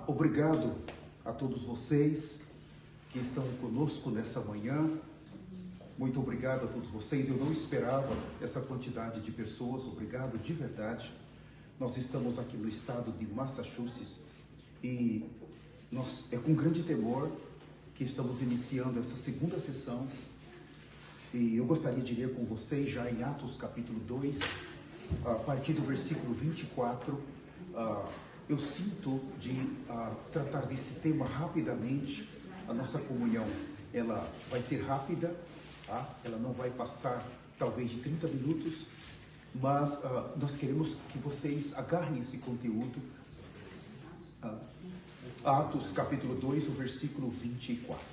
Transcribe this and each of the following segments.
Obrigado a todos vocês que estão conosco nessa manhã. Muito obrigado a todos vocês. Eu não esperava essa quantidade de pessoas. Obrigado de verdade. Nós estamos aqui no estado de Massachusetts e é com grande temor que estamos iniciando essa segunda sessão. E eu gostaria de ler com vocês já em Atos capítulo 2, a partir do versículo 24. Eu sinto de tratar desse tema rapidamente. A nossa comunhão, ela vai ser rápida, tá? Ela não vai passar talvez de 30 minutos, mas nós queremos que vocês agarrem esse conteúdo. Atos capítulo 2, o versículo 24.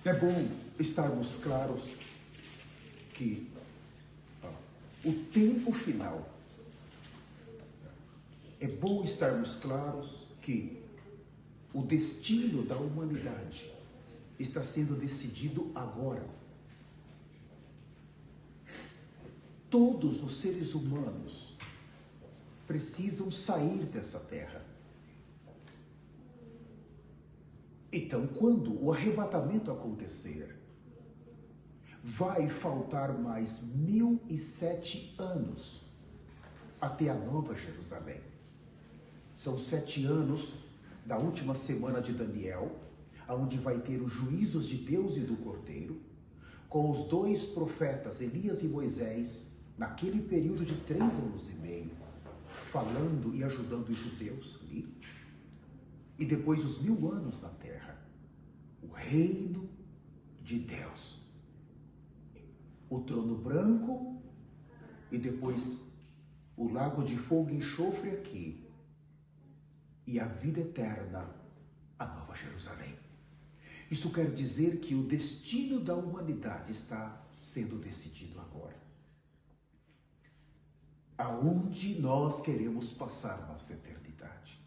É bom estarmos claros que o tempo final, é bom estarmos claros que o destino da humanidade está sendo decidido agora. Todos os seres humanos precisam sair dessa terra. Então, quando o arrebatamento acontecer, vai faltar mais 1007 anos até a Nova Jerusalém. São 7 anos da última semana de Daniel, onde vai ter os juízos de Deus e do Cordeiro, com os 2 profetas, Elias e Moisés, naquele período de 3 anos e meio, falando e ajudando os judeus ali. E depois os 1000 anos na terra, o reino de Deus, o trono branco e depois o lago de fogo e enxofre aqui, e a vida eterna, a Nova Jerusalém. Isso quer dizer que o destino da humanidade está sendo decidido agora. Aonde nós queremos passar nossa eternidade?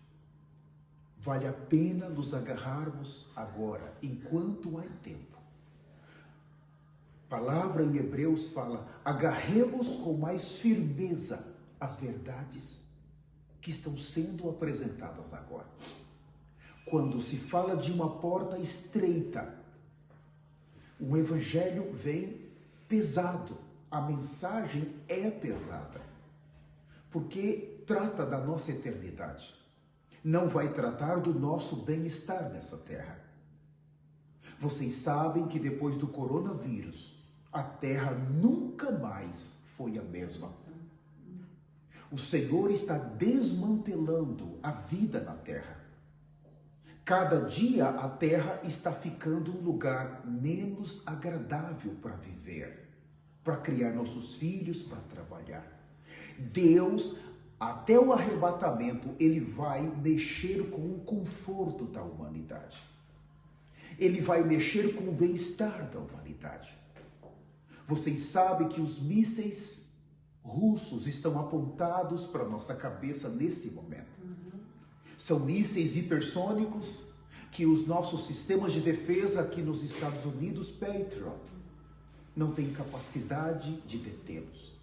Vale a pena nos agarrarmos agora, enquanto há tempo. A palavra em Hebreus fala: agarremos com mais firmeza as verdades que estão sendo apresentadas agora. Quando se fala de uma porta estreita, o evangelho vem pesado, a mensagem é pesada, porque trata da nossa eternidade. Não vai tratar do nosso bem-estar nessa terra. Vocês sabem que depois do coronavírus, a terra nunca mais foi a mesma. O Senhor está desmantelando a vida na terra. Cada dia a terra está ficando um lugar menos agradável para viver, para criar nossos filhos, para trabalhar. Deus, até o arrebatamento, Ele vai mexer com o conforto da humanidade. Ele vai mexer com o bem-estar da humanidade. Vocês sabem que os mísseis russos estão apontados para nossa cabeça nesse momento. São mísseis hipersônicos que os nossos sistemas de defesa aqui nos Estados Unidos, Patriot, não tem capacidade de detê-los.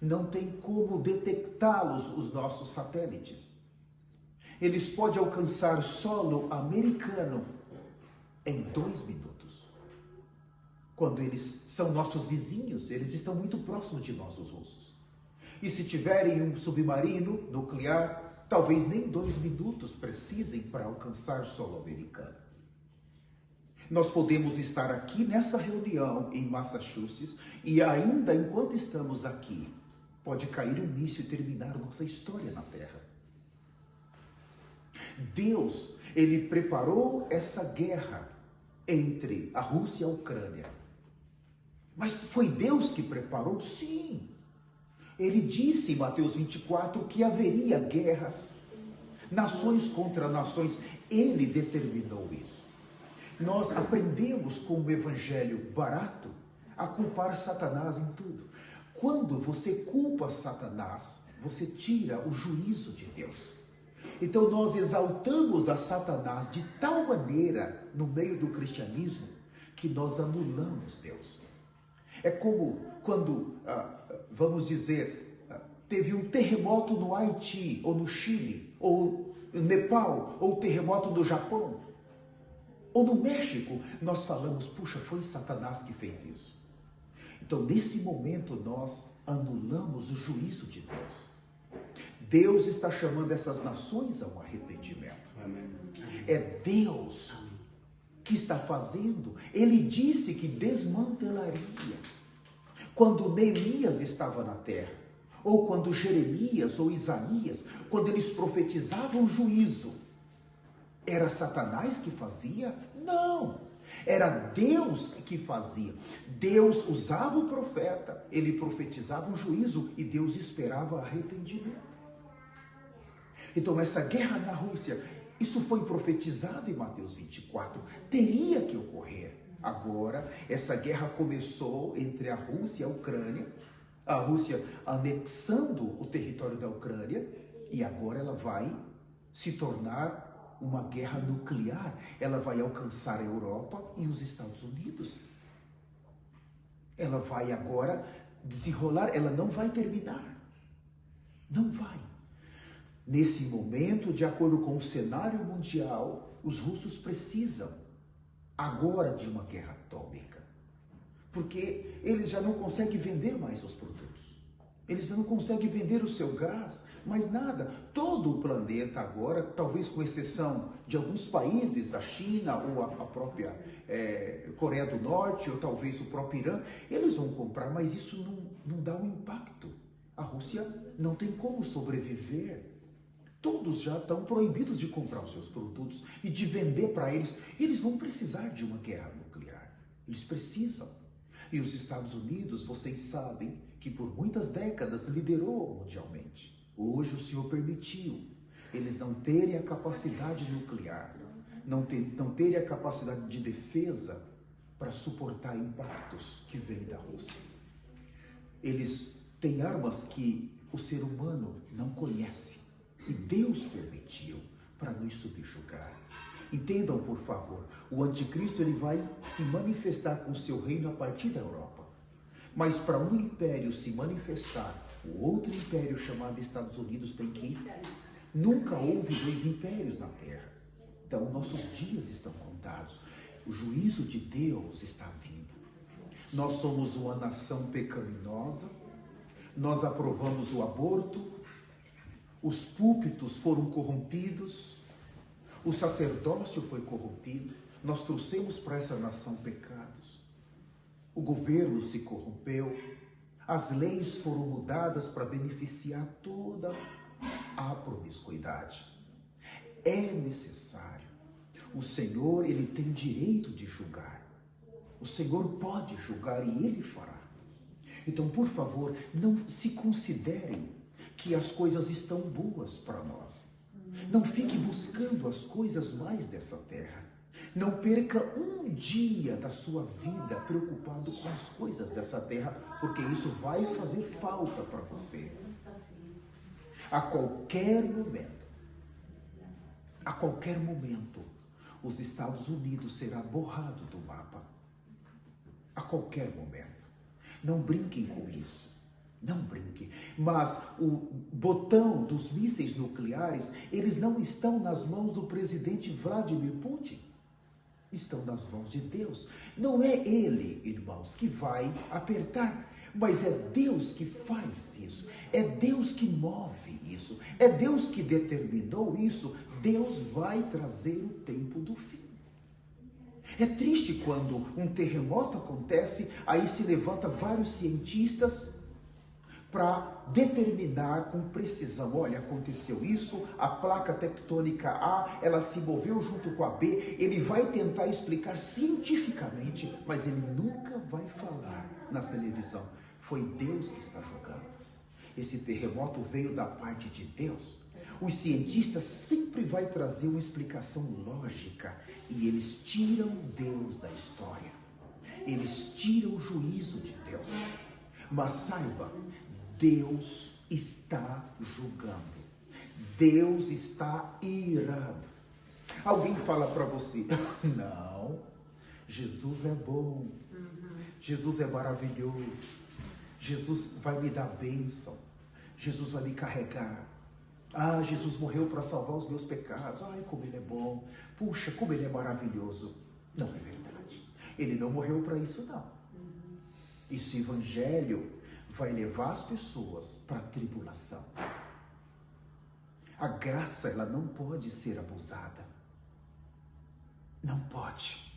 Não tem como detectá-los, os nossos satélites. Eles podem alcançar solo americano em 2 minutos. Quando eles são nossos vizinhos, eles estão muito próximos de nós, os russos. E se tiverem um submarino nuclear, talvez nem 2 minutos precisem para alcançar solo americano. Nós podemos estar aqui nessa reunião em Massachusetts e ainda enquanto estamos aqui, pode cair um míssil e terminar nossa história na Terra. Deus, Ele preparou essa guerra entre a Rússia e a Ucrânia. Mas foi Deus que preparou? Sim. Ele disse em Mateus 24 que haveria guerras, nações contra nações. Ele determinou isso. Nós aprendemos com o evangelho barato a culpar Satanás em tudo. Quando você culpa Satanás, você tira o juízo de Deus. Então nós exaltamos a Satanás de tal maneira no meio do cristianismo que nós anulamos Deus. É como quando, vamos dizer, teve um terremoto no Haiti ou no Chile ou Nepal, ou o terremoto do Japão, ou no México, nós falamos, puxa, foi Satanás que fez isso. Então, nesse momento, nós anulamos o juízo de Deus. Deus está chamando essas nações a um arrependimento. Amém. É Deus que está fazendo. Ele disse que desmantelaria. Quando Neemias estava na terra, ou quando Jeremias ou Isaías, quando eles profetizavam juízo, era Satanás que fazia? Não, era Deus que fazia. Deus usava o profeta, ele profetizava um juízo e Deus esperava arrependimento. Então essa guerra na Rússia, isso foi profetizado em Mateus 24, teria que ocorrer. Agora, essa guerra começou entre a Rússia e a Ucrânia, a Rússia anexando o território da Ucrânia, e agora ela vai se tornar uma guerra nuclear. Ela vai alcançar a Europa e os Estados Unidos. Ela vai agora desenrolar, ela não vai terminar. Não vai. Nesse momento, de acordo com o cenário mundial, os russos precisam agora de uma guerra atômica. Porque eles já não conseguem vender mais os produtos. Eles já não conseguem vender o seu gás, mais nada. Todo o planeta agora, talvez com exceção de alguns países, a China ou a própria Coreia do Norte, ou talvez o próprio Irã, eles vão comprar, mas isso não dá um impacto. A Rússia não tem como sobreviver. Todos já estão proibidos de comprar os seus produtos e de vender para eles. Eles vão precisar de uma guerra nuclear. Eles precisam. E os Estados Unidos, vocês sabem, que por muitas décadas liderou mundialmente. Hoje o Senhor permitiu eles não terem a capacidade nuclear, não terem a capacidade de defesa para suportar impactos que vêm da Rússia. Eles têm armas que o ser humano não conhece. E Deus permitiu para nos subjugar. Entendam, por favor, o anticristo ele vai se manifestar com o seu reino a partir da Europa. Mas para um império se manifestar, o outro império chamado Estados Unidos tem que ir. Nunca houve dois impérios na Terra. Então, nossos dias estão contados. O juízo de Deus está vindo. Nós somos uma nação pecaminosa. Nós aprovamos o aborto. Os púlpitos foram corrompidos, o sacerdócio foi corrompido, nós trouxemos para essa nação pecados, o governo se corrompeu, as leis foram mudadas para beneficiar toda a promiscuidade. É necessário, o Senhor ele tem direito de julgar, o Senhor pode julgar e ele fará. Então, por favor, não se considerem que as coisas estão boas para nós. Não fique buscando as coisas mais dessa terra. Não perca um dia da sua vida preocupado com as coisas dessa terra, porque isso vai fazer falta para você. A qualquer momento, os Estados Unidos será borrado do mapa. A qualquer momento. Não brinquem com isso. Não brinque. Mas o botão dos mísseis nucleares, eles não estão nas mãos do presidente Vladimir Putin. Estão nas mãos de Deus. Não é ele, irmãos, que vai apertar, mas é Deus que faz isso. É Deus que move isso. É Deus que determinou isso. Deus vai trazer o tempo do fim. É triste quando um terremoto acontece, aí se levanta vários cientistas para determinar com precisão, olha, aconteceu isso, a placa tectônica A, ela se moveu junto com a B, ele vai tentar explicar cientificamente, mas ele nunca vai falar na televisão. Foi Deus que está jogando. Esse terremoto veio da parte de Deus. Os cientistas sempre vão trazer uma explicação lógica e eles tiram Deus da história. Eles tiram o juízo de Deus. Mas saiba, Deus está julgando. Deus está irado. Alguém fala para você, não, Jesus é bom, Jesus é maravilhoso, Jesus vai me dar bênção, Jesus vai me carregar. Ah, Jesus morreu para salvar os meus pecados. Ai, como Ele é bom. Puxa, como Ele é maravilhoso. Não é verdade. Ele não morreu para isso, não. Esse evangelho vai levar as pessoas para a tribulação. A graça, ela não pode ser abusada. Não pode.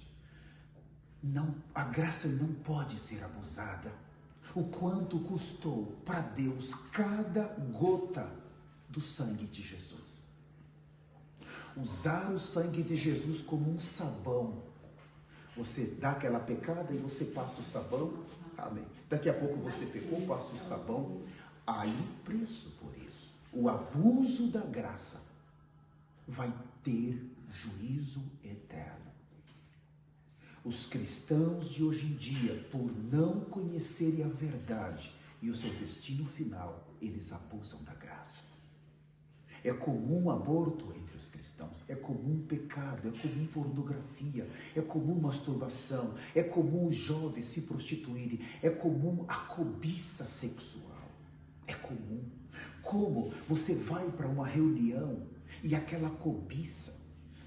Não, a graça não pode ser abusada. O quanto custou para Deus cada gota do sangue de Jesus. Usar o sangue de Jesus como um sabão. Você dá aquela pecada e você passa o sabão. Amém. Daqui a pouco você pecou, passa o sabão. Há um preço por isso. O abuso da graça vai ter juízo eterno. Os cristãos de hoje em dia, por não conhecerem a verdade e o seu destino final, eles abusam da graça. É comum aborto entre os cristãos, é comum pecado, é comum pornografia, é comum masturbação, é comum os jovens se prostituírem, é comum a cobiça sexual, é comum. Como você vai para uma reunião e aquela cobiça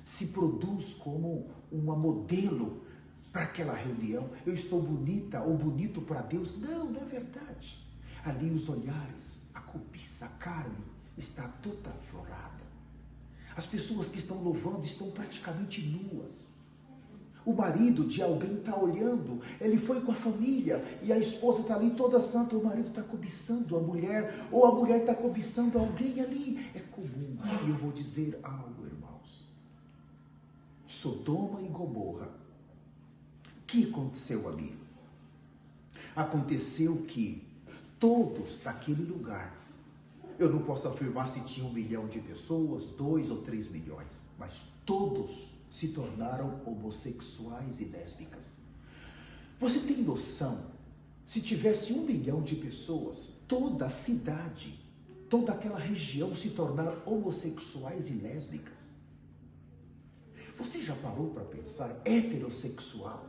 se produz como uma modelo para aquela reunião? Eu estou bonita ou bonito para Deus? Não, não é verdade. Ali os olhares, a cobiça, a carne, está toda aflorada. As pessoas que estão louvando estão praticamente nuas. O marido de alguém está olhando, ele foi com a família e a esposa está ali toda santa, o marido está cobiçando a mulher, ou a mulher está cobiçando alguém ali. É comum. E eu vou dizer algo, irmãos. Sodoma e Gomorra. O que aconteceu ali? Aconteceu que todos daquele lugar, eu não posso afirmar se tinha 1 milhão de pessoas, 2 ou 3 milhões, mas todos se tornaram homossexuais e lésbicas. Você tem noção? Se tivesse 1 milhão de pessoas, toda a cidade, toda aquela região se tornar homossexuais e lésbicas. Você já parou para pensar? Heterossexual.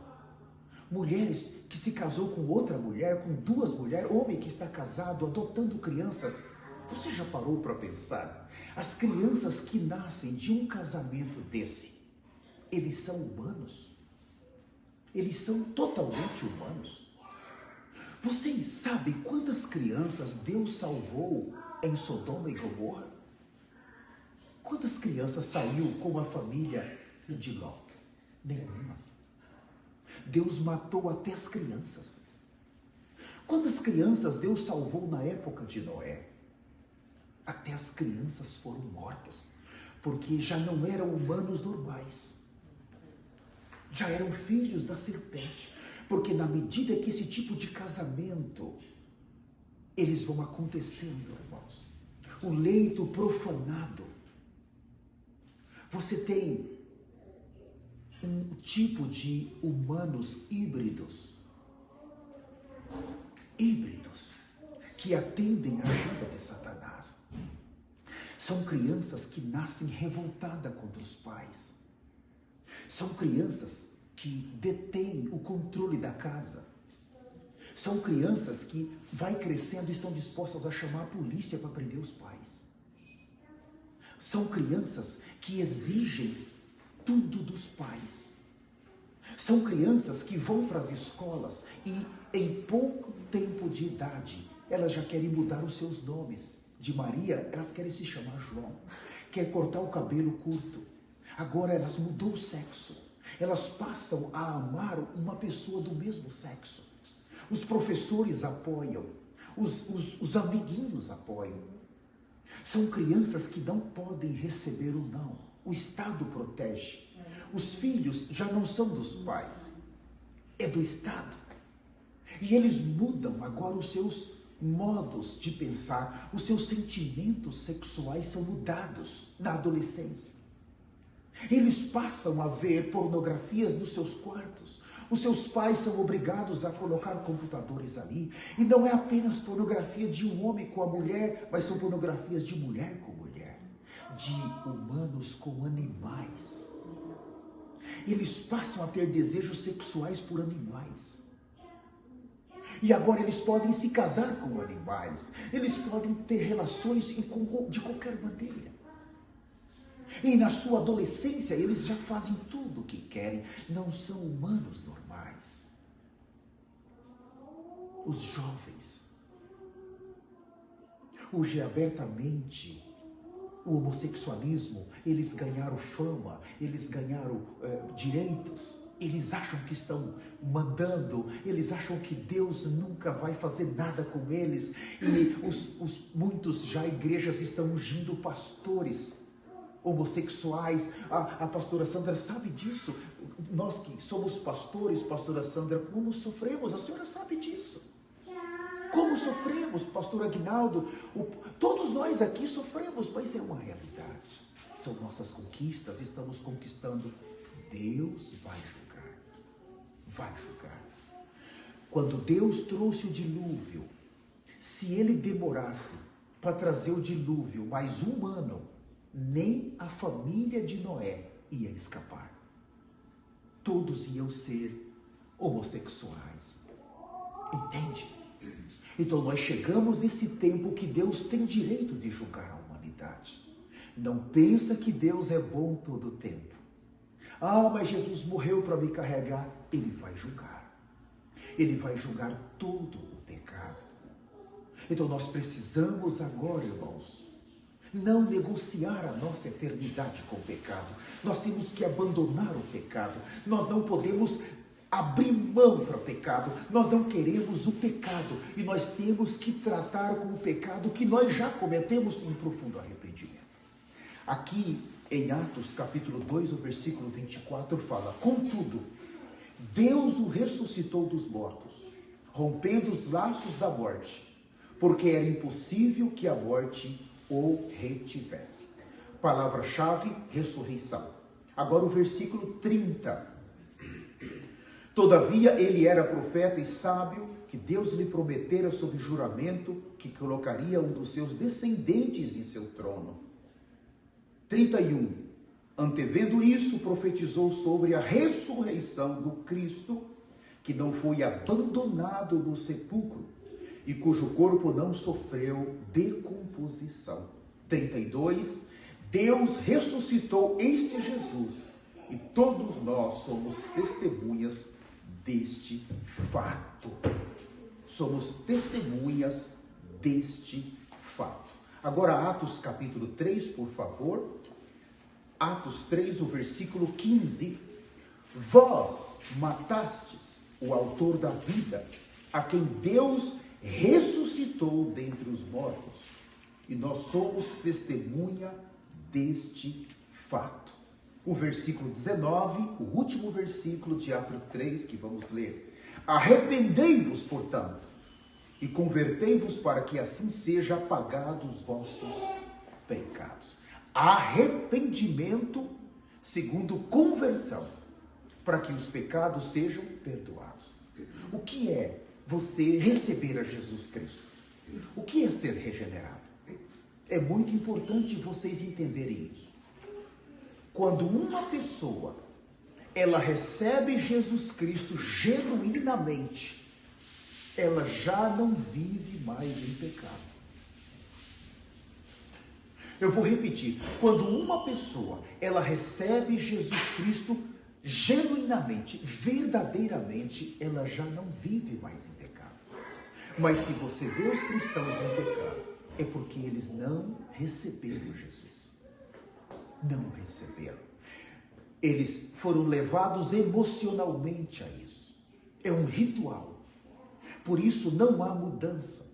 Mulheres que se casou com outra mulher, com 2 mulheres, homem que está casado, adotando crianças. Você já parou para pensar? As crianças que nascem de um casamento desse, eles são humanos? Eles são totalmente humanos? Vocês sabem quantas crianças Deus salvou em Sodoma e Gomorra? Quantas crianças saiu com a família de Ló? Nenhuma. Deus matou até as crianças. Quantas crianças Deus salvou na época de Noé? Até as crianças foram mortas, porque já não eram humanos normais. Já eram filhos da serpente, porque na medida que esse tipo de casamento, eles vão acontecendo, irmãos. O leito profanado. Você tem um tipo de humanos híbridos, que atendem à agenda de Satanás. São crianças que nascem revoltadas contra os pais. São crianças que detêm o controle da casa. São crianças que vai crescendo e estão dispostas a chamar a polícia para prender os pais. São crianças que exigem tudo dos pais. São crianças que vão para as escolas e em pouco tempo de idade elas já querem mudar os seus nomes. De Maria, elas querem se chamar João. Quer cortar o cabelo curto. Agora elas mudou o sexo. Elas passam a amar uma pessoa do mesmo sexo. Os professores apoiam. Os amiguinhos apoiam. São crianças que não podem receber o não. O Estado protege. Os filhos já não são dos pais. É do Estado. E eles mudam agora os seus modos de pensar. Os seus sentimentos sexuais são mudados na adolescência. Eles passam a ver pornografias nos seus quartos. Os seus pais são obrigados a colocar computadores ali. E não é apenas pornografia de um homem com a mulher, mas são pornografias de mulher com mulher. De humanos com animais. Eles passam a ter desejos sexuais por animais. E agora eles podem se casar com animais. Eles podem ter relações de qualquer maneira. E na sua adolescência eles já fazem tudo o que querem. Não são humanos normais. Os jovens. Hoje abertamente o homossexualismo, eles ganharam fama, eles ganharam direitos. Eles acham que estão mandando, eles acham que Deus nunca vai fazer nada com eles. E muitos já igrejas estão ungindo pastores homossexuais. A pastora Sandra sabe disso. Nós que somos pastores, pastora Sandra, como sofremos? A senhora sabe disso. Como sofremos, pastor Aguinaldo? Todos nós aqui sofremos, mas é uma realidade. São nossas conquistas, estamos conquistando. Deus vai julgar. Vai julgar. Quando Deus trouxe o dilúvio, se ele demorasse para trazer o dilúvio mais um ano, nem a família de Noé ia escapar. Todos iam ser homossexuais. Entende? Então nós chegamos nesse tempo que Deus tem direito de julgar a humanidade. Não pensa que Deus é bom todo o tempo. Ah, mas Jesus morreu para me carregar. Ele vai julgar. Ele vai julgar todo o pecado. Então nós precisamos agora, irmãos, não negociar a nossa eternidade com o pecado. Nós temos que abandonar o pecado. Nós não podemos abrir mão para o pecado. Nós não queremos o pecado. E nós temos que tratar com o pecado que nós já cometemos em profundo arrependimento. Aqui em Atos capítulo 2, o versículo 24 fala: contudo, Deus o ressuscitou dos mortos, rompendo os laços da morte, porque era impossível que a morte o retivesse. Palavra-chave, ressurreição. Agora o versículo 30. Todavia ele era profeta e sábio, que Deus lhe prometera sob juramento que colocaria um dos seus descendentes em seu trono. 31. Antevendo isso, profetizou sobre a ressurreição do Cristo, que não foi abandonado no sepulcro, e cujo corpo não sofreu decomposição. 32. Deus ressuscitou este Jesus, e todos nós somos testemunhas deste fato. Somos testemunhas deste fato. Agora Atos capítulo 3, por favor. Atos 3, o versículo 15. Vós matastes o autor da vida, a quem Deus ressuscitou dentre os mortos, e nós somos testemunha deste fato. O versículo 19, o último versículo de Atos 3, que vamos ler. Arrependei-vos, portanto, e convertei-vos para que assim seja apagados os vossos pecados. Arrependimento segundo conversão, para que os pecados sejam perdoados. O que é você receber a Jesus Cristo? O que é ser regenerado? É muito importante vocês entenderem isso. Quando uma pessoa, ela recebe Jesus Cristo genuinamente, ela já não vive mais em pecado. Eu vou repetir. Quando uma pessoa, ela recebe Jesus Cristo genuinamente, verdadeiramente, ela já não vive mais em pecado. Mas se você vê os cristãos em pecado, é porque eles não receberam Jesus. Não receberam. Eles foram levados emocionalmente a isso. É um ritual. Por isso não há mudança.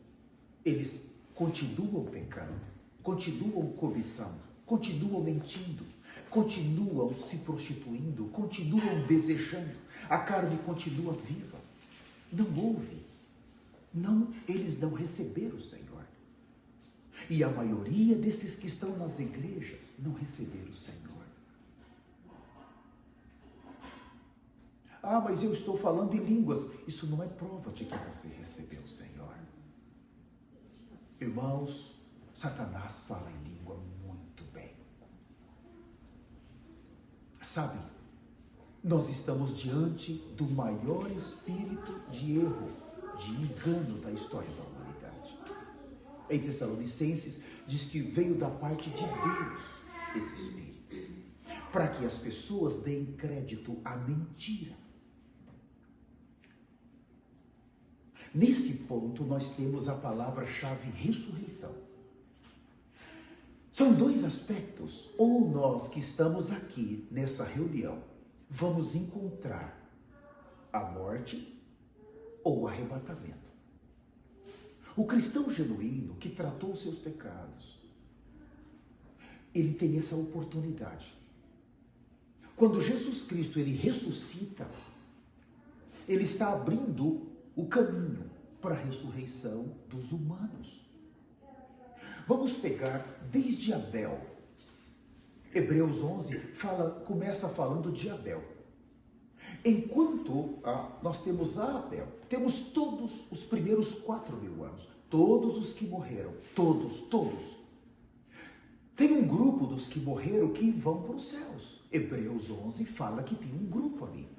Eles continuam pecando, continuam cobiçando, continuam mentindo, continuam se prostituindo, continuam desejando. A carne continua viva. Não houve. Não, eles não receberam o Senhor. E a maioria desses que estão nas igrejas não receberam o Senhor. Ah, mas eu estou falando em línguas. Isso não é prova de que você recebeu o Senhor. Irmãos, Satanás fala em língua muito bem. Sabe, nós estamos diante do maior espírito de erro, de engano da história da humanidade. Em Tessalonicenses diz que veio da parte de Deus esse Espírito, para que as pessoas deem crédito à mentira. Nesse ponto nós temos a palavra-chave ressurreição. São dois aspectos. Ou nós que estamos aqui nessa reunião vamos encontrar a morte ou o arrebatamento. O cristão genuíno que tratou seus pecados, ele tem essa oportunidade. Quando Jesus Cristo ele ressuscita, ele está abrindo o caminho para a ressurreição dos humanos. Vamos pegar desde Abel. Hebreus 11 começa falando de Abel. Enquanto nós temos Abel, temos todos os primeiros 4.000 anos, todos os que morreram, todos. Tem um grupo dos que morreram que vão para os céus. Hebreus 11 fala que tem um grupo ali,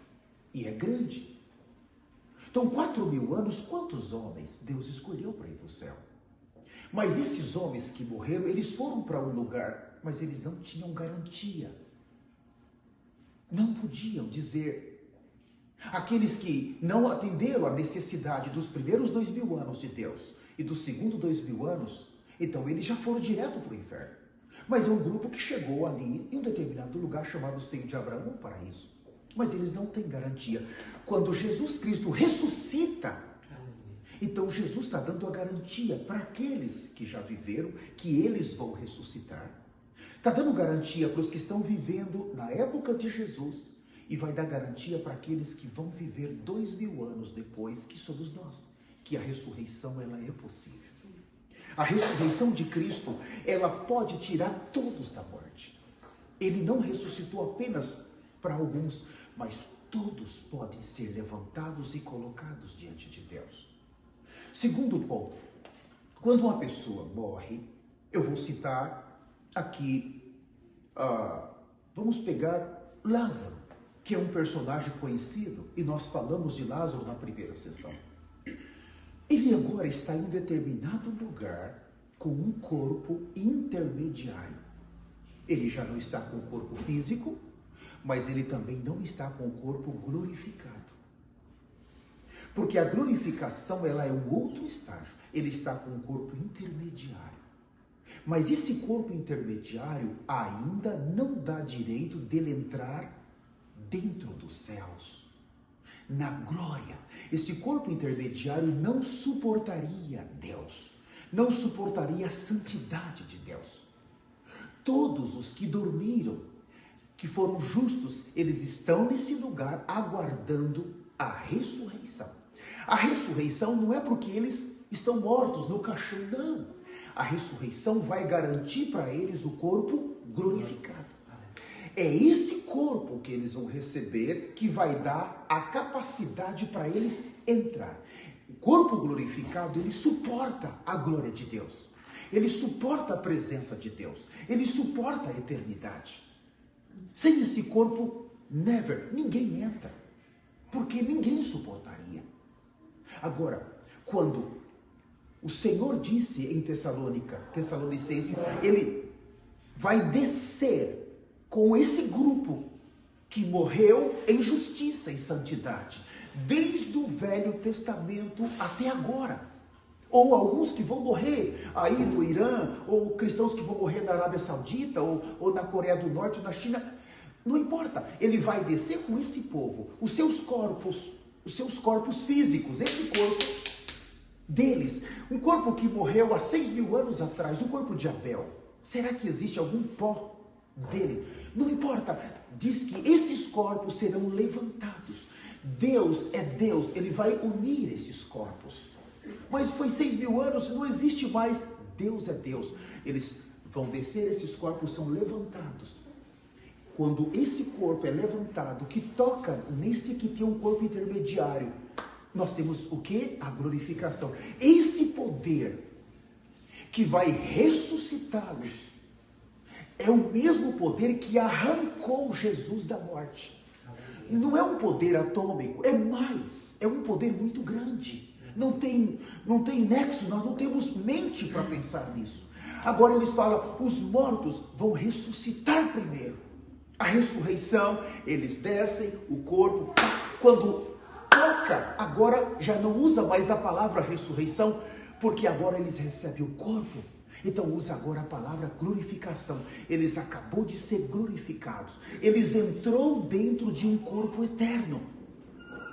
e é grande. Então, 4.000 anos, quantos homens Deus escolheu para ir para o céu? Mas esses homens que morreram, eles foram para um lugar, mas eles não tinham garantia. Não podiam dizer. Aqueles que não atenderam a necessidade dos primeiros 2.000 anos de Deus e dos segundos 2.000 anos, então eles já foram direto para o inferno. Mas é um grupo que chegou ali em um determinado lugar chamado Seio de Abraão, um paraíso. Mas eles não têm garantia. Quando Jesus Cristo ressuscita, então Jesus está dando a garantia para aqueles que já viveram, que eles vão ressuscitar. Está dando garantia para os que estão vivendo na época de Jesus e vai dar garantia para aqueles que vão viver 2.000 anos depois, que somos nós, que a ressurreição ela é possível. A ressurreição de Cristo, ela pode tirar todos da morte. Ele não ressuscitou apenas para alguns, mas todos podem ser levantados e colocados diante de Deus. Segundo ponto, quando uma pessoa morre, eu vou citar aqui, vamos pegar Lázaro, que é um personagem conhecido, e nós falamos de Lázaro na primeira sessão. Ele agora está em determinado lugar com um corpo intermediário. Ele já não está com o corpo físico, mas ele também não está com o corpo glorificado. Porque a glorificação, ela é um outro estágio. Ele está com um corpo intermediário. Mas esse corpo intermediário ainda não dá direito dele entrar dentro dos céus, na glória. Esse corpo intermediário não suportaria Deus, não suportaria a santidade de Deus. Todos os que dormiram, que foram justos, eles estão nesse lugar aguardando a ressurreição. A ressurreição não é porque eles estão mortos no caixão, não. A ressurreição vai garantir para eles o corpo glorificado. É esse corpo que eles vão receber que vai dar a capacidade para eles entrar. O corpo glorificado, ele suporta a glória de Deus. Ele suporta a presença de Deus. Ele suporta a eternidade. Sem esse corpo, ninguém entra. Porque ninguém suportaria. Agora, quando o Senhor disse em Tessalonicenses, ele vai descer com esse grupo que morreu em justiça e santidade, desde o Velho Testamento até agora. Ou alguns que vão morrer aí no Irã, ou cristãos que vão morrer na Arábia Saudita, ou na Coreia do Norte, ou na China. Não importa, ele vai descer com esse povo, os seus corpos físicos, esse corpo deles, um corpo que morreu há 6.000 anos atrás, o corpo de Abel. Será que existe algum pó dele? Não importa, diz que esses corpos serão levantados. Deus é Deus, ele vai unir esses corpos. Mas foi 6.000 anos, não existe mais. Deus é Deus. Eles vão descer, esses corpos são levantados. Quando esse corpo é levantado, que toca nesse que tem um corpo intermediário, nós temos o quê? A glorificação. Esse poder que vai ressuscitá-los é o mesmo poder que arrancou Jesus da morte. Não é um poder atômico, é um poder muito grande. não tem nexo, nós não temos mente para pensar nisso. Agora eles falam, os mortos vão ressuscitar primeiro. A ressurreição, eles descem, o corpo, quando toca, agora já não usa mais a palavra ressurreição, porque agora eles recebem o corpo. Então usa agora a palavra glorificação. Eles acabou de ser glorificados. Eles entrou dentro de um corpo eterno.